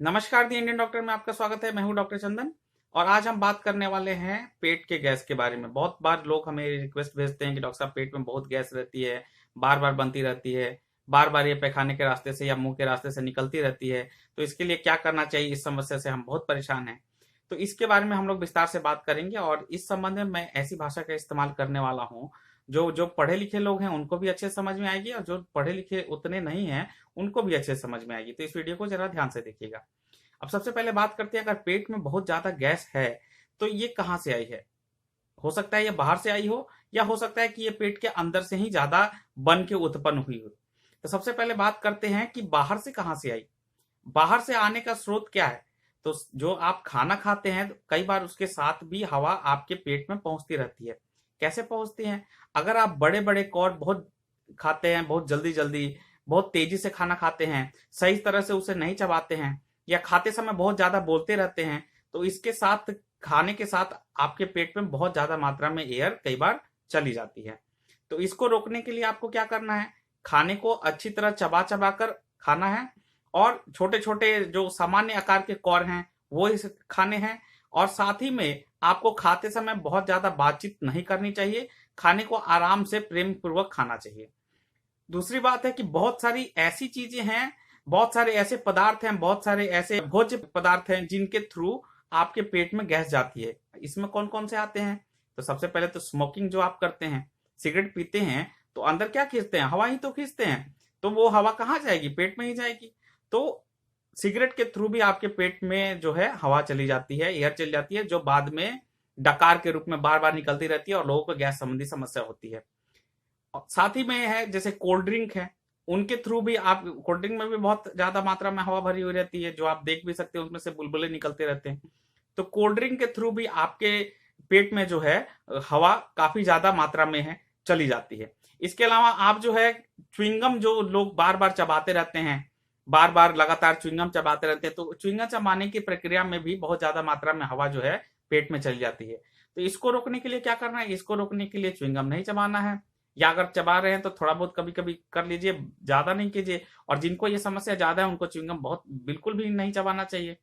नमस्कार दी Indian doctor में आपका स्वागत है। मैं हूं डॉक्टर चंदन और आज हम बात करने वाले हैं पेट के गैस के बारे में। बहुत बार लोग हमें रिक्वेस्ट भेजते हैं कि डॉक्टर साहब पेट में बहुत गैस रहती है, बार बार बनती रहती है, बार बार ये पैखाने के रास्ते से या मुंह के रास्ते से निकलती रहती है, तो इसके लिए क्या करना चाहिए। इस समस्या से हम बहुत परेशान हैं, तो इसके बारे में हम लोग विस्तार से बात करेंगे। और इस संबंध में मैं ऐसी भाषा का इस्तेमाल करने वाला हूँ जो जो पढ़े लिखे लोग हैं उनको भी अच्छे समझ में आएगी और जो पढ़े लिखे उतने नहीं हैं उनको भी अच्छे समझ में आएगी। तो इस वीडियो को जरा ध्यान से देखिएगा। अब सबसे पहले बात करते हैं, अगर पेट में बहुत ज्यादा गैस है तो ये कहाँ से आई है। हो सकता है ये बाहर से आई हो या हो सकता है कि ये पेट के अंदर से ही ज्यादा बन के उत्पन्न हुई हो। तो सबसे पहले बात करते हैं कि बाहर से कहाँ से आई। बाहर से आने का स्रोत क्या है। तो जो आप खाना खाते हैं कई बार उसके साथ भी हवा आपके पेट में पहुंचती रहती है। कैसे पहुंचती है? अगर आप बड़े बड़े कौर बहुत खाते हैं, बहुत जल्दी जल्दी बहुत तेजी से खाना खाते हैं, सही तरह से उसे नहीं चबाते हैं या खाते समय बहुत ज्यादा बोलते रहते हैं, तो इसके साथ खाने के साथ आपके पेट में बहुत ज्यादा मात्रा में एयर कई बार चली जाती है। तो इसको रोकने के लिए आपको क्या करना है, खाने को अच्छी तरह चबा चबा कर खाना है और छोटे छोटे जो सामान्य आकार के कौर हैं वो इस खाने हैं। और साथ ही में आपको खाते समय बहुत ज्यादा बातचीत नहीं करनी चाहिए, खाने को आराम से प्रेम पूर्वक खाना चाहिए। दूसरी बात है कि बहुत सारी ऐसी चीजें हैं, बहुत सारे ऐसे पदार्थ हैं, बहुत सारे ऐसे भोज्य पदार्थ हैं जिनके थ्रू आपके पेट में गैस जाती है। इसमें कौन कौन से आते हैं? तो सबसे पहले तो स्मोकिंग जो आप करते हैं, सिगरेट पीते हैं, तो अंदर क्या खींचते हैं? हवा ही तो खींचते हैं। तो वो हवा कहाँ जाएगी? पेट में ही जाएगी। तो सिगरेट के थ्रू भी आपके पेट में जो है हवा चली जाती है, एयर चली जाती है, जो बाद में डकार के रूप में बार बार निकलती रहती है और लोगों को गैस संबंधी समस्या होती है। साथ ही में है जैसे कोल्ड ड्रिंक है, उनके थ्रू भी आप, कोल्ड ड्रिंक में भी बहुत ज्यादा मात्रा में हवा भरी हुई रहती है, जो आप देख भी सकते हैं, उसमें से बुलबुले निकलते रहते हैं। तो कोल्ड ड्रिंक के थ्रू भी आपके पेट में जो है हवा काफी ज्यादा मात्रा में है चली जाती है। इसके अलावा आप जो है च्युइंगम जो लोग बार बार चबाते रहते हैं, बार बार लगातार च्युइंगम चबाते रहते हैं, तो च्युइंगम चबाने की प्रक्रिया में भी बहुत ज्यादा मात्रा में हवा जो है पेट में चली जाती है। तो इसको रोकने के लिए क्या करना है? इसको रोकने के लिए च्युइंगम नहीं चबाना है, या अगर चबा रहे हैं तो थोड़ा बहुत कभी कभी कर लीजिए, ज्यादा नहीं कीजिए। और जिनको ये समस्या ज्यादा है उनको च्युइंगम बहुत बिल्कुल भी नहीं चबाना चाहिए।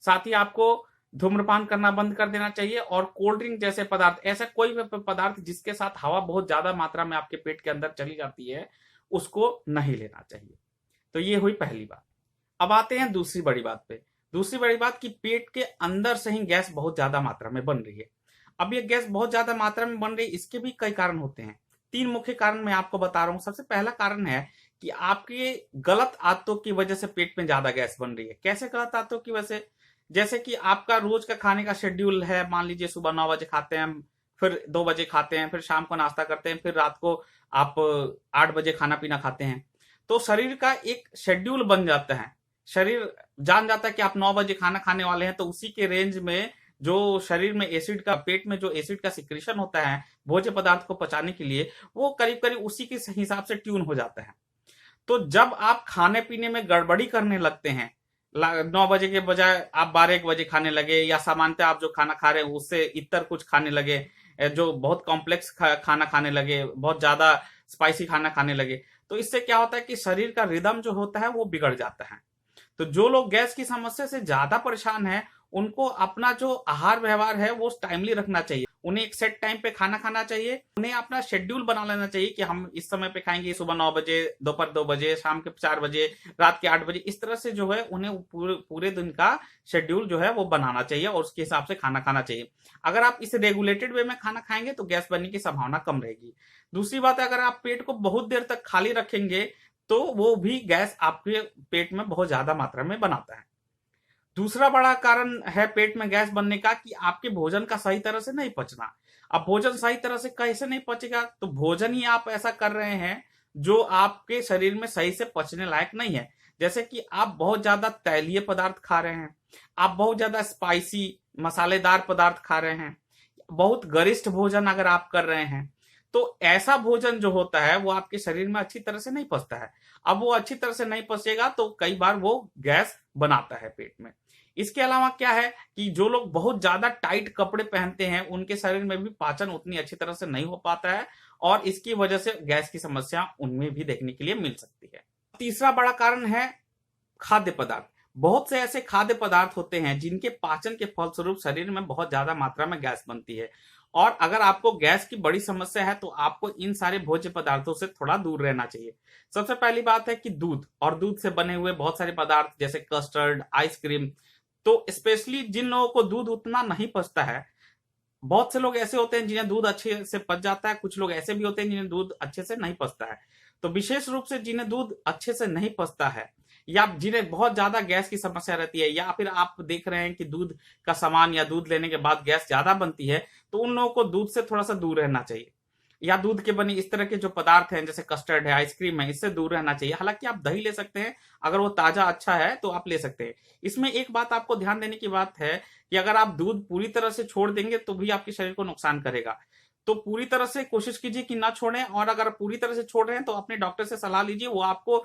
साथ ही आपको धूम्रपान करना बंद कर देना चाहिए और कोल्ड ड्रिंक जैसे पदार्थ, ऐसा कोई भी पदार्थ जिसके साथ हवा बहुत ज्यादा मात्रा में आपके पेट के अंदर चली जाती है, उसको नहीं लेना चाहिए। तो ये हुई पहली बात। अब आते हैं दूसरी बड़ी बात पे। दूसरी बड़ी बात कि पेट के अंदर से ही गैस बहुत ज्यादा मात्रा में बन रही है। अब ये गैस बहुत ज्यादा मात्रा में बन रही है, इसके भी कई कारण होते हैं। तीन मुख्य कारण मैं आपको बता रहा हूं। सबसे पहला कारण है कि आपके गलत आदतों की वजह से पेट में ज्यादा गैस बन रही है। कैसे गलत आदतों की वजह से? जैसे कि आपका रोज का खाने का शेड्यूल है, मान लीजिए सुबह 9 बजे खाते हैं, फिर 2 बजे खाते हैं, फिर शाम को नाश्ता करते हैं, फिर रात को आप 8 बजे खाना पीना खाते हैं। तो शरीर का एक शेड्यूल बन जाता है, शरीर जान जाता है कि आप 9 बजे खाना खाने वाले हैं, तो उसी के रेंज में जो शरीर में एसिड का, पेट में जो एसिड का सिक्रेशन होता है भोज्य पदार्थ को पचाने के लिए, वो करीब करीब उसी के हिसाब से ट्यून हो जाता है। तो जब आप खाने पीने में गड़बड़ी करने लगते हैं, 9 बजे के बजाय आप 12-1 बजे खाने लगे, या सामान्यतः आप जो खाना खा रहे हैं उससे इतर कुछ खाने लगे, जो बहुत कॉम्प्लेक्स खाना खाने लगे, बहुत ज्यादा स्पाइसी खाना खाने लगे, तो इससे क्या होता है कि शरीर का रिदम जो होता है वो बिगड़ जाता है। तो जो लोग गैस की समस्या से ज्यादा परेशान हैं, उनको अपना जो आहार व्यवहार है वो टाइमली रखना चाहिए। उन्हें एक सेट टाइम पे खाना खाना चाहिए। उन्हें अपना शेड्यूल बना लेना चाहिए कि हम इस समय पे खाएंगे, सुबह 9 बजे, दोपहर 2 बजे, शाम के 4 बजे, रात के 8 बजे। इस तरह से जो है उन्हें पूरे पूरे दिन का शेड्यूल जो है वो बनाना चाहिए और उसके हिसाब से खाना खाना चाहिए। अगर आप इस रेगुलेटेड वे में खाना खाएंगे तो गैस बनने की संभावना कम रहेगी। दूसरी बात है, अगर आप पेट को बहुत देर तक खाली रखेंगे तो वो भी गैस आपके पेट में बहुत ज्यादा मात्रा में बनाता है। दूसरा बड़ा कारण है पेट में गैस बनने का कि आपके भोजन का सही तरह से नहीं पचना। अब भोजन सही तरह से कैसे नहीं पचेगा? तो भोजन ही आप ऐसा कर रहे हैं जो आपके शरीर में सही से पचने लायक नहीं है। जैसे कि आप बहुत ज्यादा तैलीय पदार्थ खा रहे हैं, आप बहुत ज्यादा स्पाइसी मसालेदार पदार्थ खा रहे हैं, बहुत गरिष्ठ भोजन अगर आप कर रहे हैं, तो ऐसा भोजन जो होता है वो आपके शरीर में अच्छी तरह से नहीं पचता है। अब वो अच्छी तरह से नहीं पचेगा तो कई बार वो गैस बनाता है पेट में। इसके अलावा क्या है कि जो लोग बहुत ज्यादा टाइट कपड़े पहनते हैं उनके शरीर में भी पाचन उतनी अच्छी तरह से नहीं हो पाता है और इसकी वजह से गैस की समस्या उनमें भी देखने के लिए मिल सकती है। तीसरा बड़ा कारण है खाद्य पदार्थ। बहुत से ऐसे खाद्य पदार्थ होते हैं जिनके पाचन के फलस्वरूप शरीर में बहुत ज्यादा मात्रा में गैस बनती है। और अगर आपको गैस की बड़ी समस्या है तो आपको इन सारे भोज्य पदार्थों से थोड़ा दूर रहना चाहिए। सबसे पहली बात है कि दूध और दूध से बने हुए बहुत सारे पदार्थ जैसे कस्टर्ड, आइसक्रीम। तो स्पेशली जिन लोगों को दूध उतना नहीं पचता है, बहुत से लोग ऐसे होते हैं जिन्हें दूध अच्छे से पच जाता है, कुछ लोग ऐसे भी होते हैं जिन्हें दूध अच्छे से नहीं पचता है। तो विशेष रूप से जिन्हें दूध अच्छे से नहीं पचता है या जिन्हें बहुत ज्यादा गैस की समस्या रहती है, या फिर आप देख रहे हैं कि दूध का सामान या दूध लेने के बाद गैस ज्यादा बनती है, तो उन लोगों को दूध से थोड़ा सा दूर रहना चाहिए। या दूध के बनी इस तरह के जो पदार्थ हैं जैसे कस्टर्ड है, आइसक्रीम है, इससे दूर रहना चाहिए। हालांकि आप दही ले सकते हैं, अगर वो ताजा अच्छा है तो आप ले सकते हैं। इसमें एक बात आपको ध्यान देने की बात है कि अगर आप दूध पूरी तरह से छोड़ देंगे तो भी आपके शरीर को नुकसान करेगा। तो पूरी तरह से कोशिश कीजिए कि ना छोड़ें, और अगर पूरी तरह से छोड़ रहे हैं तो अपने डॉक्टर से सलाह लीजिए। वो आपको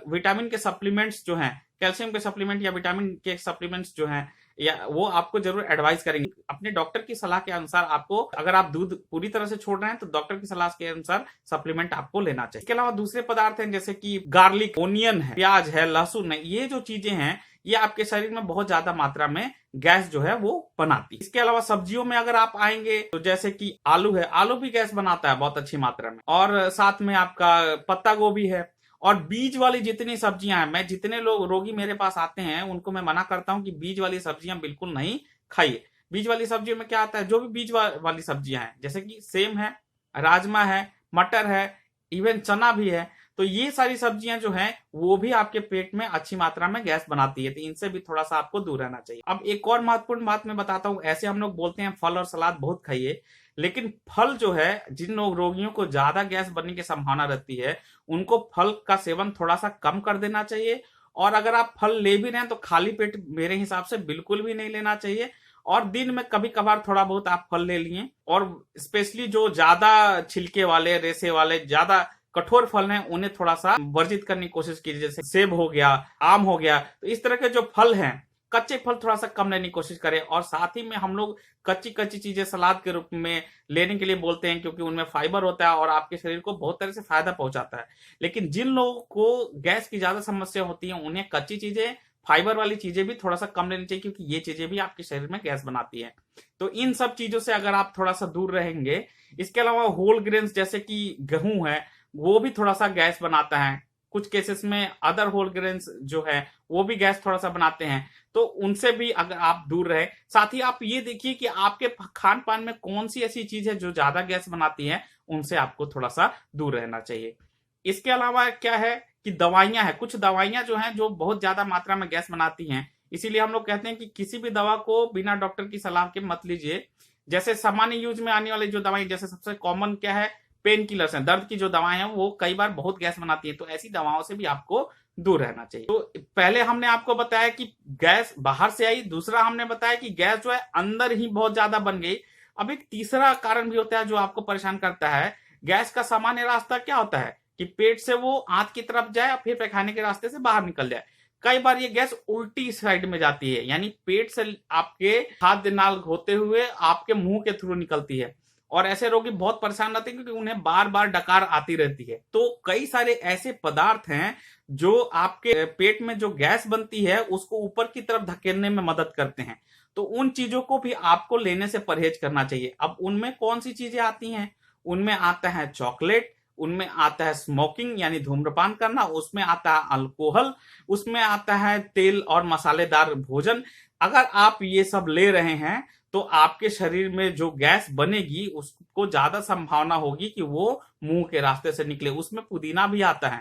विटामिन के सप्लीमेंट्स जो हैं, कैल्शियम के सप्लीमेंट या विटामिन के सप्लीमेंट्स जो हैं, या वो आपको जरूर एडवाइस करेंगे। अपने डॉक्टर की सलाह के अनुसार आपको, अगर आप दूध पूरी तरह से छोड़ रहे हैं तो डॉक्टर की सलाह के अनुसार सप्लीमेंट आपको लेना चाहिए। इसके अलावा दूसरे पदार्थ हैं जैसे कि गार्लिक, ओनियन है, प्याज है, लहसुन है, ये जो चीजें हैं ये आपके शरीर में बहुत ज्यादा मात्रा में गैस जो है वो बनाती है। इसके अलावा सब्जियों में अगर आप आएंगे तो जैसे कि आलू है, आलू भी गैस बनाता है बहुत अच्छी मात्रा में, और साथ में आपका पत्ता गोभी है। और बीज वाली जितनी सब्जियां हैं, मैं जितने लोग रोगी मेरे पास आते हैं उनको मैं मना करता हूं कि बीज वाली सब्जियां बिल्कुल नहीं खाइए। बीज वाली सब्जियों में क्या आता है, जो भी बीज वाली सब्जियां हैं जैसे कि सेम है, राजमा है, मटर है, इवन चना भी है, तो ये सारी सब्जियां जो हैं वो भी आपके पेट में अच्छी मात्रा में गैस बनाती है। तो इनसे भी थोड़ा सा आपको दूर रहना चाहिए। अब एक और महत्वपूर्ण बात मैं बताता हूं, ऐसे हम लोग बोलते हैं फल और सलाद बहुत खाइए, लेकिन फल जो है, जिन लोग रोगियों को ज्यादा गैस बनने की संभावना रहती है उनको फल का सेवन थोड़ा सा कम कर देना चाहिए। और अगर आप फल ले भी रहे हैं तो खाली पेट मेरे हिसाब से बिल्कुल भी नहीं लेना चाहिए। और दिन में कभी कभार थोड़ा बहुत आप फल ले लिए, और स्पेशली जो ज्यादा छिलके वाले, रेसे वाले, ज्यादा कठोर फल हैं उन्हें थोड़ा सा वर्जित करने की कोशिश कीजिए। जैसे सेब हो गया, आम हो गया, तो इस तरह के जो फल हैं, कच्चे फल थोड़ा सा कम लेने की कोशिश करें। और साथ ही में हम लोग कच्ची कच्ची चीजें सलाद के रूप में लेने के लिए बोलते हैं, क्योंकि उनमें फाइबर होता है और आपके शरीर को बहुत तरह से फायदा पहुंचाता है। लेकिन जिन लोगों को गैस की ज्यादा समस्या होती है उन्हें कच्ची चीजें, फाइबर वाली चीजें भी थोड़ा सा कम लेनी चाहिए, क्योंकि ये चीजें भी आपके शरीर में गैस बनाती है। तो इन सब चीजों से अगर आप थोड़ा सा दूर रहेंगे। इसके अलावा होल ग्रेन्स जैसे कि गेहूं है, वो भी थोड़ा सा गैस बनाता है। कुछ केसेस में अदर होल ग्रेन्स जो है वो भी गैस थोड़ा सा बनाते हैं, तो उनसे भी अगर आप दूर रहे। साथ ही आप ये देखिए कि आपके खान पान में कौन सी ऐसी चीज है जो ज्यादा गैस बनाती है, उनसे आपको थोड़ा सा दूर रहना चाहिए। इसके अलावा क्या है कि दवाइयां हैं, कुछ दवाइयां जो हैं जो बहुत ज्यादा मात्रा में गैस बनाती हैं, इसीलिए हम लोग कहते हैं कि किसी भी दवा को बिना डॉक्टर की सलाह के मत लीजिए। जैसे सामान्य यूज में आने वाली जो दवाई, जैसे सबसे कॉमन क्या है, पेन किलर्स हैं, दर्द की जो दवाएं हैं वो कई बार बहुत गैस बनाती हैं, तो ऐसी दवाओं से भी आपको दूर रहना चाहिए। तो पहले हमने आपको बताया कि गैस बाहर से आई, दूसरा हमने बताया कि गैस जो है अंदर ही बहुत ज्यादा बन गई। अब एक तीसरा कारण भी होता है जो आपको परेशान करता है। गैस का सामान्य रास्ता क्या होता है कि पेट से वो आंत की तरफ जाए और फिर पैखाने के रास्ते से बाहर निकल जाए। कई बार ये गैस उल्टी साइड में जाती है, यानी पेट से आपके खाद्य नाल होते हुए आपके मुंह के थ्रू निकलती है। और ऐसे रोगी बहुत परेशान रहते हैं क्योंकि उन्हें बार बार डकार आती रहती है। तो कई सारे ऐसे पदार्थ हैं जो आपके पेट में जो गैस बनती है उसको ऊपर की तरफ धकेलने में मदद करते हैं, तो उन चीजों को भी आपको लेने से परहेज करना चाहिए। अब उनमें कौन सी चीजें आती हैं, उनमें आता है चॉकलेट, उनमें आता है स्मोकिंग यानी धूम्रपान करना, उसमें आता है अल्कोहल, उसमें आता है तेल और मसालेदार भोजन। अगर आप ये सब ले रहे हैं तो आपके शरीर में जो गैस बनेगी उसको ज्यादा संभावना होगी कि वो मुंह के रास्ते से निकले। उसमें पुदीना भी आता है,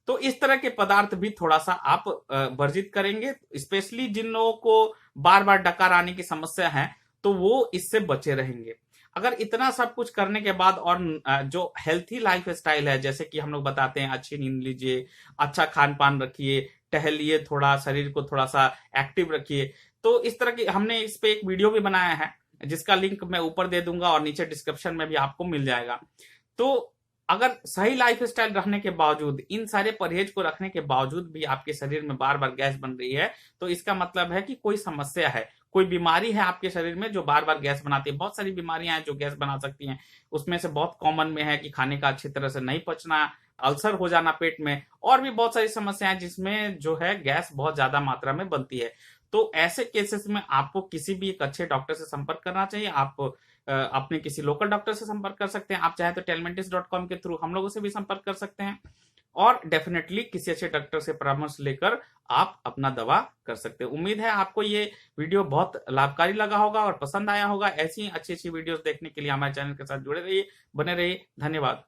तो इस तरह के पदार्थ भी थोड़ा सा आप वर्जित करेंगे। स्पेशली जिन लोगों को बार बार डकार आने की समस्या है तो वो इससे बचे रहेंगे। अगर इतना सब कुछ करने के बाद और जो हेल्थी लाइफ स्टाइल है, जैसे कि हम लोग बताते हैं अच्छी नींद लीजिए, अच्छा खान पान रखिए, टहलिए, थोड़ा शरीर को थोड़ा सा एक्टिव रखिए। तो इस तरह की हमने इस पे एक वीडियो भी बनाया है जिसका लिंक मैं ऊपर दे दूंगा और नीचे डिस्क्रिप्शन में भी आपको मिल जाएगा। तो अगर सही लाइफ स्टाइल रखने के बावजूद, इन सारे परहेज को रखने के बावजूद भी आपके शरीर में बार बार गैस बन रही है, तो इसका मतलब है कि कोई समस्या है, कोई बीमारी है आपके शरीर में जो बार बार गैस बनाती है। बहुत सारी बीमारियां हैं जो गैस बना सकती हैं, उसमें से बहुत कॉमन में है कि खाने का अच्छी तरह से नहीं पचना, अल्सर हो जाना पेट में, और भी बहुत सारी समस्याएं जिसमें जो है गैस बहुत ज्यादा मात्रा में बनती है। तो ऐसे केसेस में आपको किसी भी एक अच्छे डॉक्टर से संपर्क करना चाहिए। आप अपने किसी लोकल डॉक्टर से संपर्क कर सकते हैं। आप चाहे तो टेलमेंटिस.com के थ्रू हम लोगों से भी संपर्क कर सकते हैं, और डेफिनेटली किसी अच्छे डॉक्टर से परामर्श लेकर आप अपना दवा कर सकते हैं। उम्मीद है आपको ये वीडियो बहुत लाभकारी लगा होगा और पसंद आया होगा। ऐसी अच्छी अच्छी वीडियोस देखने के लिए हमारे चैनल के साथ जुड़े रहिए, बने रहिए। धन्यवाद।